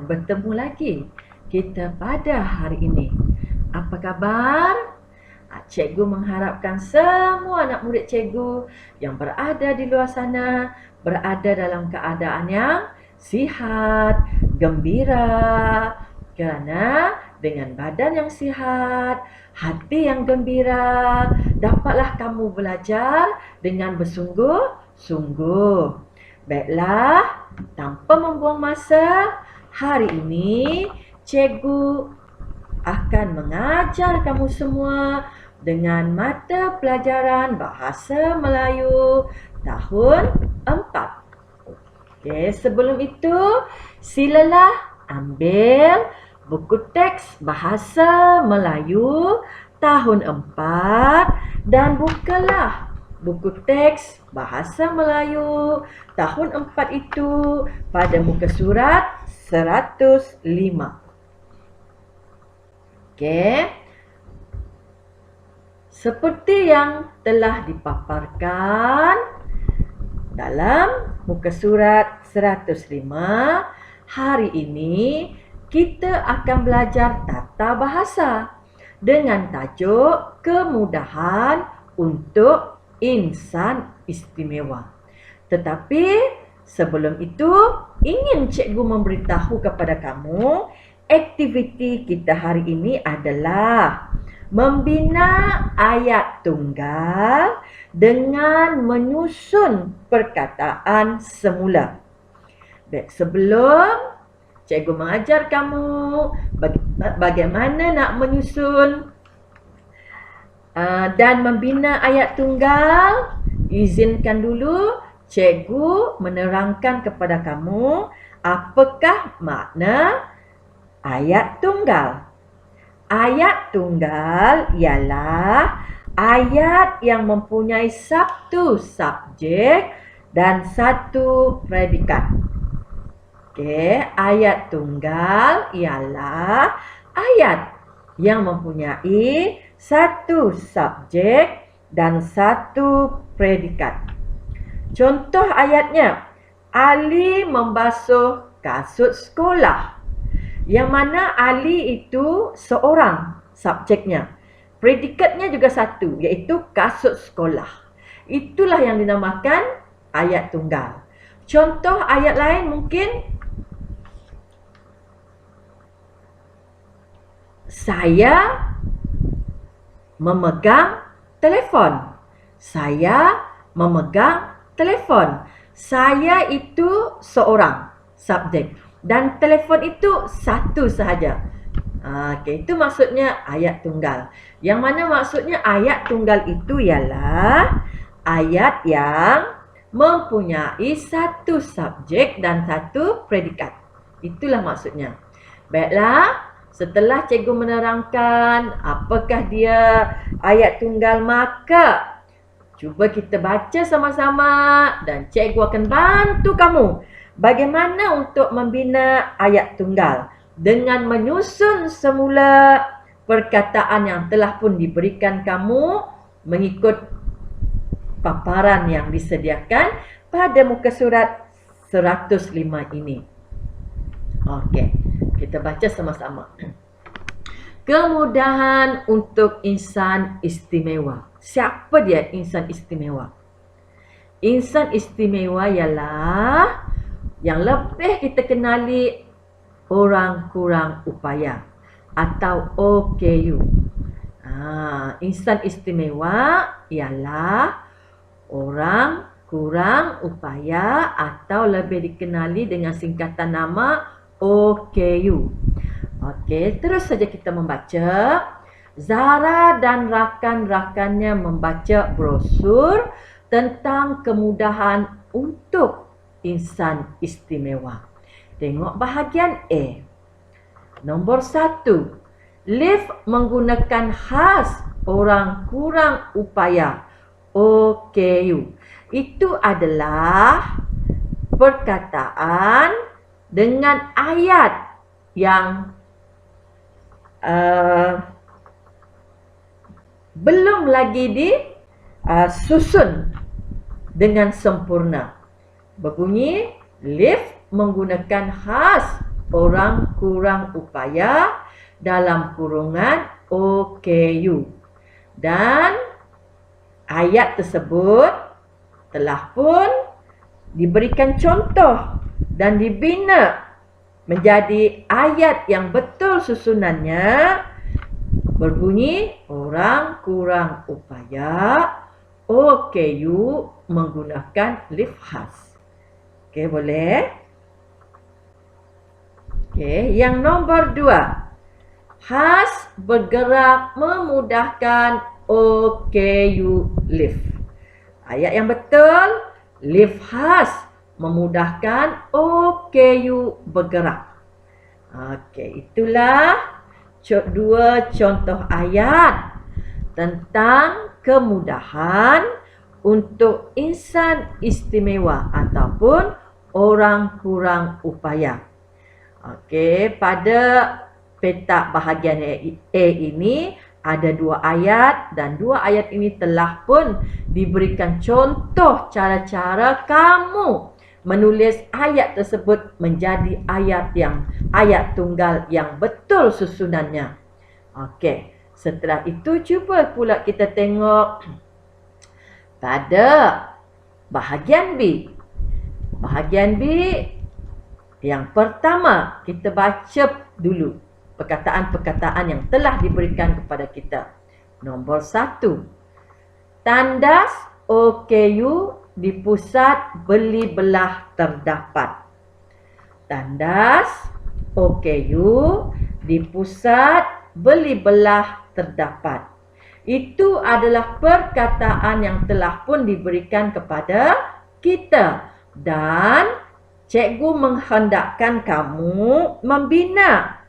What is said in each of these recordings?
bertemu lagi kita pada hari ini. Apa khabar? Cikgu mengharapkan semua anak murid cikgu yang berada di luar sana berada dalam keadaan yang sihat, gembira. Kerana dengan badan yang sihat, hati yang gembira, dapatlah kamu belajar dengan bersungguh-sungguh. Baiklah, tanpa membuang masa, hari ini cikgu akan mengajar kamu semua dengan mata pelajaran Bahasa Melayu tahun 4. Okey, sebelum itu silalah ambil buku teks Bahasa Melayu tahun 4 dan bukalah buku teks Bahasa Melayu tahun 4 itu pada muka surat 105. Okey. Seperti yang telah dipaparkan dalam muka surat 105, hari ini kita akan belajar tata bahasa dengan tajuk kemudahan untuk insan istimewa. Tetapi sebelum itu, ingin cikgu memberitahu kepada kamu, aktiviti kita hari ini adalah membina ayat tunggal dengan menyusun perkataan semula. Baik, sebelum cikgu mengajar kamu bagaimana nak menyusun dan membina ayat tunggal, izinkan dulu cikgu menerangkan kepada kamu apakah makna ayat tunggal. Ayat tunggal ialah ayat yang mempunyai satu subjek dan satu predikat. Okey, ayat tunggal ialah ayat yang mempunyai satu subjek dan satu predikat. Contoh ayatnya, Ali membasuh kasut sekolah. Yang mana Ali itu seorang subjeknya. Predikatnya juga satu, iaitu kasut sekolah. Itulah yang dinamakan ayat tunggal. Contoh ayat lain mungkin, saya memegang telefon. Saya memegang telefon. Saya itu seorang subjek. Dan telefon itu satu sahaja. Itu maksudnya ayat tunggal. Yang mana maksudnya ayat tunggal itu ialah ayat yang mempunyai satu subjek dan satu predikat. Itulah maksudnya. Baiklah, setelah cikgu menerangkan apakah dia ayat tunggal, maka cuba kita baca sama-sama dan cikgu akan bantu kamu bagaimana untuk membina ayat tunggal dengan menyusun semula perkataan yang telah pun diberikan kamu mengikut paparan yang disediakan pada muka surat 105 ini. Okey, kita baca sama-sama. Kemudahan untuk insan istimewa. Siapa dia insan istimewa? Insan istimewa ialah yang lebih kita kenali orang kurang upaya atau OKU. Insan istimewa ialah orang kurang upaya atau lebih dikenali dengan singkatan nama OKU. Okey, terus saja kita membaca. Zahra dan rakan-rakannya membaca brosur tentang kemudahan untuk insan istimewa. Tengok bahagian A. Nombor 1. Lift menggunakan khas orang kurang upaya. OKU. Itu adalah perkataan dengan ayat yang belum lagi disusun dengan sempurna. Berbunyi, lift menggunakan khas orang kurang upaya dalam kurungan OKU. Dan ayat tersebut telah pun diberikan contoh dan dibina menjadi ayat yang betul susunannya berbunyi orang kurang upaya OKU menggunakan lift khas. Okey, boleh? Okey, yang nombor 2. Khas bergerak memudahkan OKU lift. Ayat yang betul, lift khas memudahkan OKU bergerak. Okey, itulah dua contoh ayat tentang kemudahan untuk insan istimewa ataupun orang kurang upaya. Okey, pada petak bahagian A ini ada 2 ayat dan 2 ayat ini telah pun diberikan contoh cara-cara kamu menulis ayat tersebut menjadi ayat tunggal yang betul susunannya. Okey, setelah itu cuba pula kita tengok pada bahagian B. Bahagian B yang pertama, kita baca dulu perkataan-perkataan yang telah diberikan kepada kita. Nombor 1. Tandas OKU di pusat beli belah terdapat. Tandas OKU di pusat beli belah terdapat. Itu adalah perkataan yang telah pun diberikan kepada kita. Dan cikgu menghendakkan kamu membina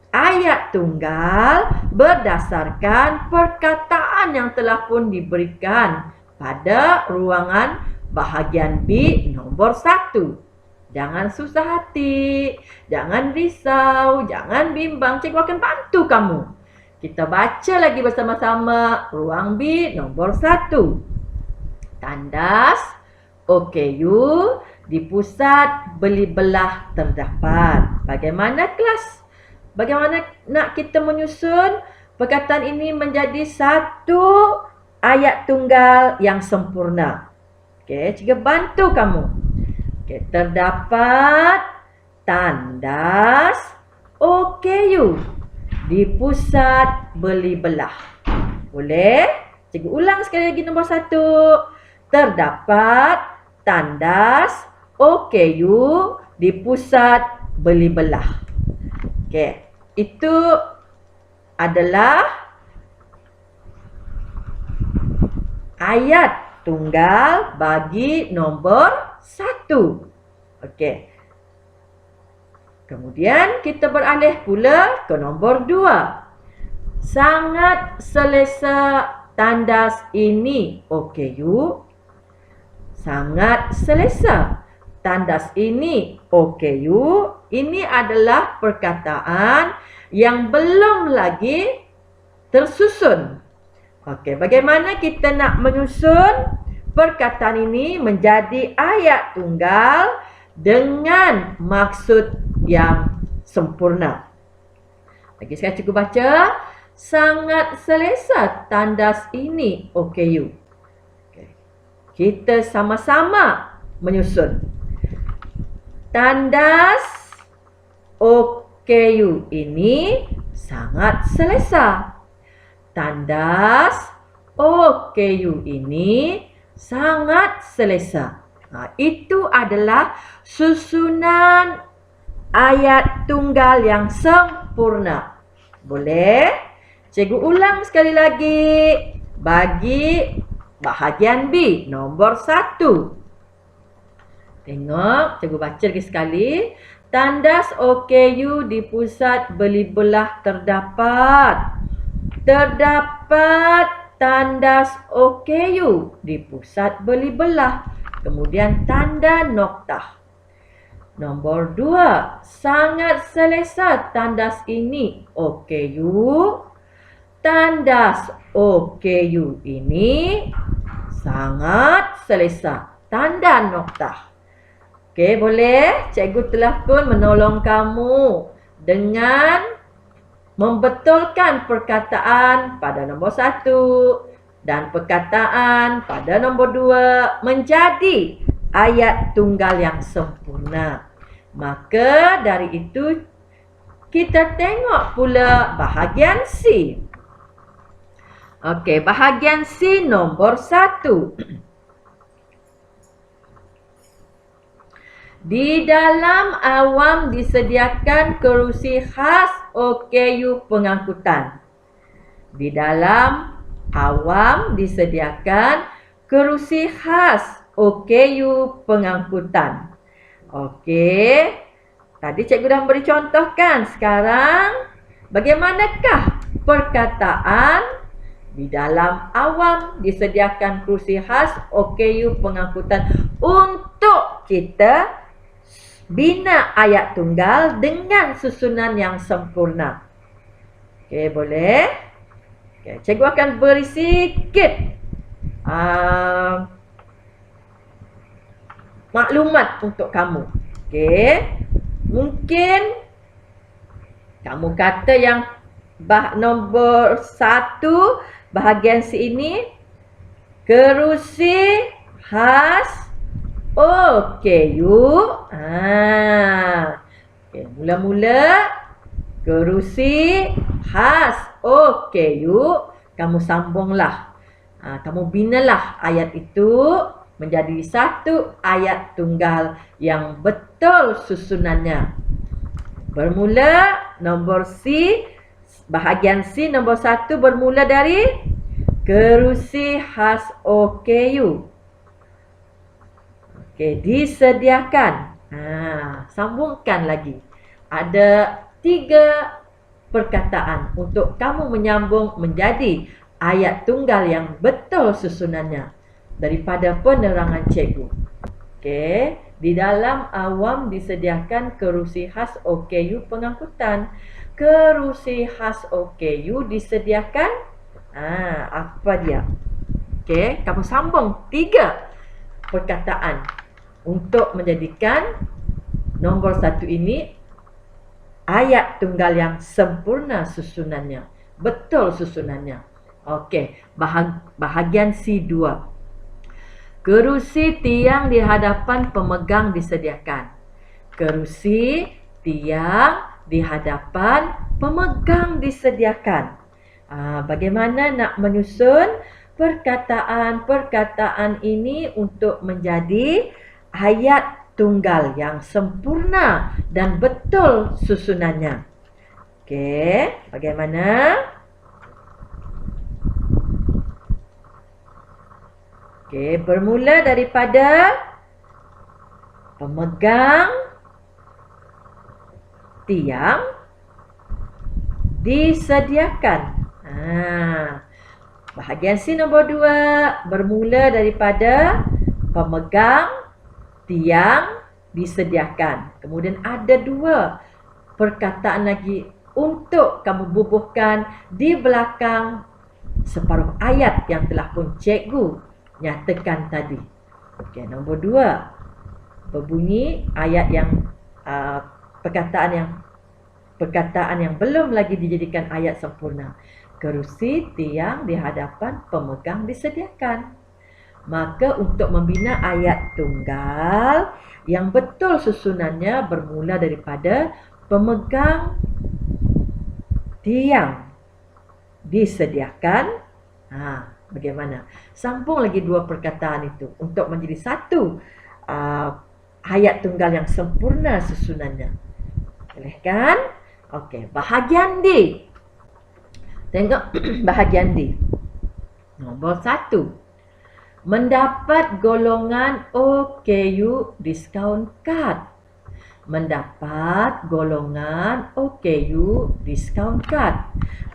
ayat tunggal berdasarkan perkataan yang telah pun diberikan pada ruangan bahagian B nombor 1. Jangan susah hati, jangan risau, jangan bimbang. Cikgu akan bantu kamu. Kita baca lagi bersama-sama ruang B nombor 1. Tandas OKU di pusat beli belah terdapat. Bagaimana kelas? Bagaimana nak kita menyusun perkataan ini menjadi satu ayat tunggal yang sempurna? Okey, cikgu bantu kamu. Okey, terdapat tandas OKU di pusat beli belah. Boleh? Cikgu ulang sekali lagi nombor 1. Terdapat tandas OKU di pusat beli belah. Okey. Itu adalah ayat tunggal bagi nombor 1. Okey. Kemudian kita beralih pula ke nombor 2. Sangat selesa tandas ini OKU. Sangat selesa tandas ini OKU. Ini adalah perkataan yang belum lagi tersusun. Okey, bagaimana kita nak menyusun perkataan ini menjadi ayat tunggal dengan maksud yang sempurna? Lagi sekali cikgu baca. Sangat selesa tandas ini OKU. Okay. Kita sama-sama menyusun. Tandas OKU ini sangat selesa. Tandas OKU ini sangat selesa. Itu adalah susunan ayat tunggal yang sempurna. Boleh? Cikgu ulang sekali lagi bagi bahagian B nombor 1. Tengok, cikgu baca lagi sekali. Tandas OKU di pusat beli belah terdapat. Terdapat tandas OKU di pusat beli belah. Kemudian tanda noktah. Nombor 2. Sangat selesa tandas ini OKU. Tandas OKU ini sangat selesa. Tanda noktah. Okey, boleh? Cikgu telah pun menolong kamu dengan membetulkan perkataan pada nombor 1 dan perkataan pada nombor 2 menjadi ayat tunggal yang sempurna. Maka dari itu kita tengok pula bahagian C. Okey, bahagian C nombor 1. Di dalam awam disediakan kerusi khas OKU pengangkutan. Di dalam awam disediakan kerusi khas OKU pengangkutan. Okey. Tadi cikgu dah beri contoh kan. Sekarang bagaimanakah perkataan di dalam awam disediakan kerusi khas OKU pengangkutan untuk kita bina ayat tunggal dengan susunan yang sempurna. Okey, boleh? Okey, cikgu akan beri sikit maklumat untuk kamu. Okey, mungkin kamu kata yang nombor 1 bahagian C ini kerusi khas OKU. Okay, mula-mula kerusi khas OKU, kamu sambunglah. Kamu binalah ayat itu menjadi satu ayat tunggal yang betul susunannya. Bermula nombor C, bahagian C nombor 1 bermula dari kerusi khas OKU. Okey, disediakan. Sambungkan lagi. Ada 3 perkataan untuk kamu menyambung menjadi ayat tunggal yang betul susunannya daripada penerangan cikgu. Okey, di dalam awam disediakan kerusi khas OKU pengangkutan. Kerusi khas OKU disediakan apa dia? Okey, kamu sambung 3 perkataan untuk menjadikan nombor 1 ini ayat tunggal yang sempurna susunannya. Betul susunannya. Okey, bahagian C2. Kerusi tiang di hadapan pemegang disediakan. Kerusi tiang di hadapan pemegang disediakan. Bagaimana nak menyusun perkataan-perkataan ini untuk menjadi ayat tunggal yang sempurna dan betul susunannya? Okey, bagaimana? Okey, bermula daripada pemegang tiang disediakan. Bahagian C nombor 2 bermula daripada pemegang tiang disediakan. Kemudian ada 2 perkataan lagi untuk kamu bubuhkan di belakang separuh ayat yang telah pun cikgu nyatakan tadi. Okey, nombor 2 berbunyi ayat yang perkataan yang belum lagi dijadikan ayat sempurna. Kerusi tiang di hadapan pemegang disediakan. Maka untuk membina ayat tunggal yang betul susunannya bermula daripada pemegang tiang disediakan. Bagaimana? Sambung lagi 2 perkataan itu untuk menjadi satu ayat tunggal yang sempurna susunannya. Boleh kan? Okey, bahagian D. Tengok bahagian D. Nombor 1. Mendapat golongan OKU discount card. Mendapat golongan OKU discount card.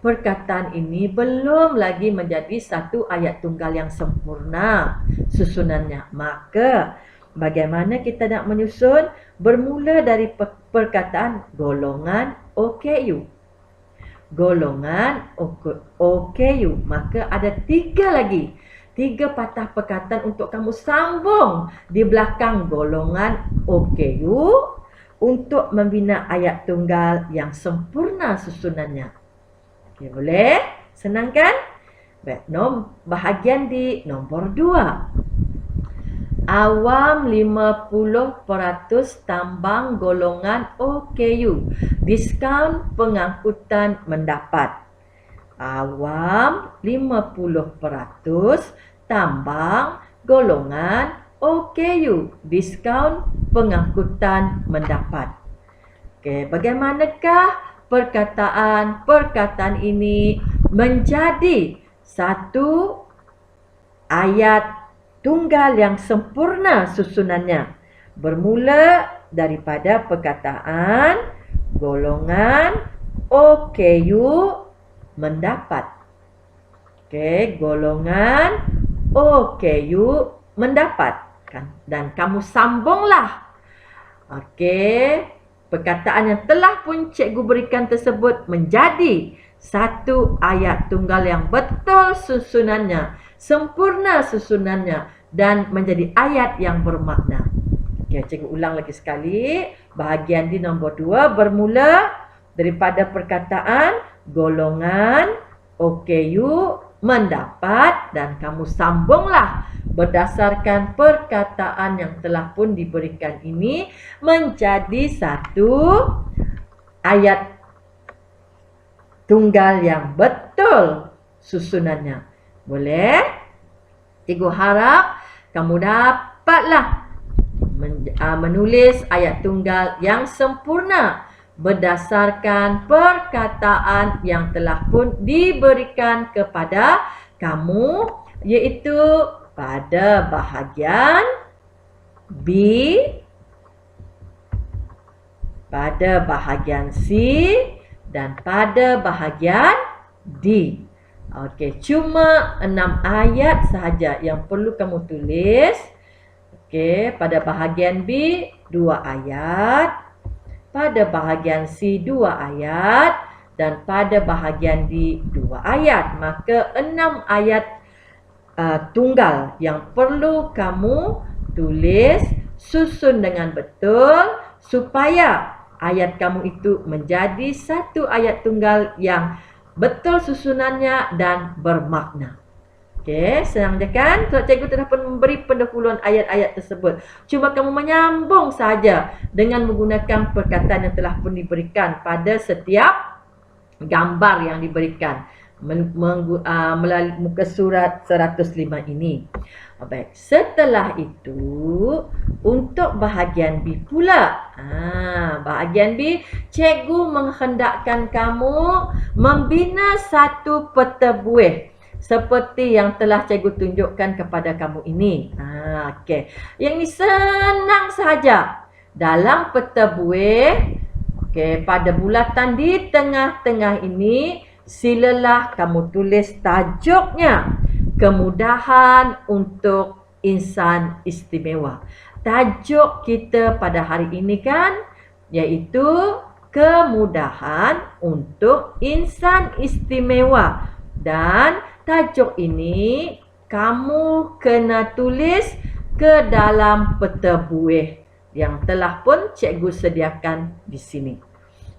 Perkataan ini belum lagi menjadi satu ayat tunggal yang sempurna susunannya. Maka bagaimana kita nak menyusun? Bermula dari perkataan golongan OKU. Golongan OKU. Maka ada 3 lagi 3 patah perkataan untuk kamu sambung di belakang golongan OKU untuk membina ayat tunggal yang sempurna susunannya. Okey, boleh? Senang kan? Baik, bahagian di nombor 2. Awam 50% tambang golongan OKU. Diskaun pengangkutan mendapat. Awam 50% tambang golongan OKU. Diskaun pengangkutan mendapat. Okey, bagaimanakah perkataan ini menjadi satu ayat tunggal yang sempurna susunannya? Bermula daripada perkataan golongan OKU mendapat. Okey, golongan OKU mendapat kan? Dan kamu sambunglah. Okey, perkataan yang telah pun cikgu berikan tersebut menjadi satu ayat tunggal yang betul susunannya, sempurna susunannya, dan menjadi ayat yang bermakna. Okey, cikgu ulang lagi sekali. Bahagian di nombor 2 bermula daripada perkataan golongan OKU mendapat, dan kamu sambunglah berdasarkan perkataan yang telah pun diberikan ini menjadi satu ayat tunggal yang betul susunannya. Boleh? Cikgu harap kamu dapatlah menulis ayat tunggal yang sempurna berdasarkan perkataan yang telah pun diberikan kepada kamu, iaitu pada bahagian B, pada bahagian C, dan pada bahagian D. Okey, cuma 6 ayat sahaja yang perlu kamu tulis. Okey, pada bahagian B 2 ayat, pada bahagian C 2 ayat, dan pada bahagian D 2 ayat. Maka 6 ayat tunggal yang perlu kamu tulis, susun dengan betul supaya ayat kamu itu menjadi satu ayat tunggal yang betul susunannya dan bermakna. Okey, senang je kan? Sebab cikgu telah pun memberi pendahuluan ayat-ayat tersebut. Cuma kamu menyambung saja dengan menggunakan perkataan yang telah pun diberikan pada setiap gambar yang diberikan melalui muka surat 105 ini. Baik, setelah itu untuk bahagian B pula. Bahagian B, cikgu menghendakkan kamu membina satu peta buih seperti yang telah cikgu tunjukkan kepada kamu ini. Okey. Yang ini senang sahaja. Dalam peta buih, okey, pada bulatan di tengah-tengah ini, silalah kamu tulis tajuknya. Kemudahan untuk insan istimewa. Tajuk kita pada hari ini kan, iaitu kemudahan untuk insan istimewa. Dan tajuk ini kamu kena tulis ke dalam peta buih yang telah pun cikgu sediakan di sini.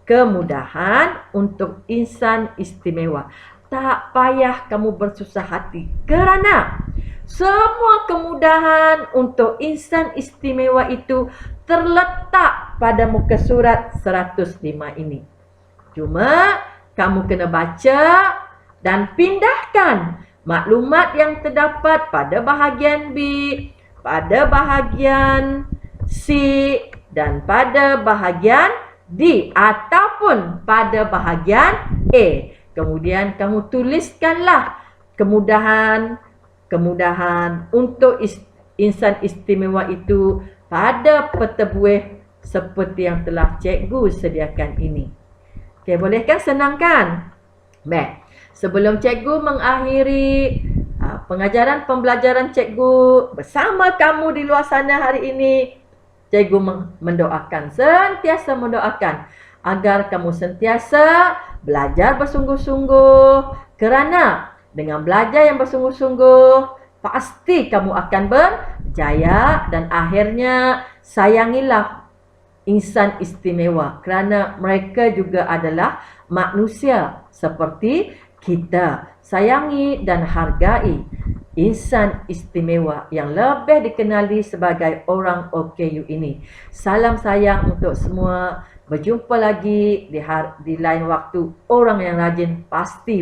Kemudahan untuk insan istimewa. Tak payah kamu bersusah hati kerana semua kemudahan untuk insan istimewa itu terletak pada muka surat 105 ini. Cuma kamu kena baca dan pindahkan maklumat yang terdapat pada bahagian B, pada bahagian C, dan pada bahagian D ataupun pada bahagian A. Kemudian kamu tuliskanlah kemudahan untuk insan istimewa itu pada peta buih seperti yang telah cikgu sediakan ini. Okey, boleh kan? Senang kan? Baik. Sebelum cikgu mengakhiri pengajaran pembelajaran cikgu bersama kamu di luar sana hari ini, cikgu mendoakan, sentiasa mendoakan agar kamu sentiasa belajar bersungguh-sungguh, kerana dengan belajar yang bersungguh-sungguh, pasti kamu akan berjaya. Dan akhirnya sayangilah insan istimewa kerana mereka juga adalah manusia seperti kita. Sayangi dan hargai insan istimewa yang lebih dikenali sebagai orang OKU ini. Salam sayang untuk semua. Berjumpa lagi di lain waktu. Orang yang rajin pasti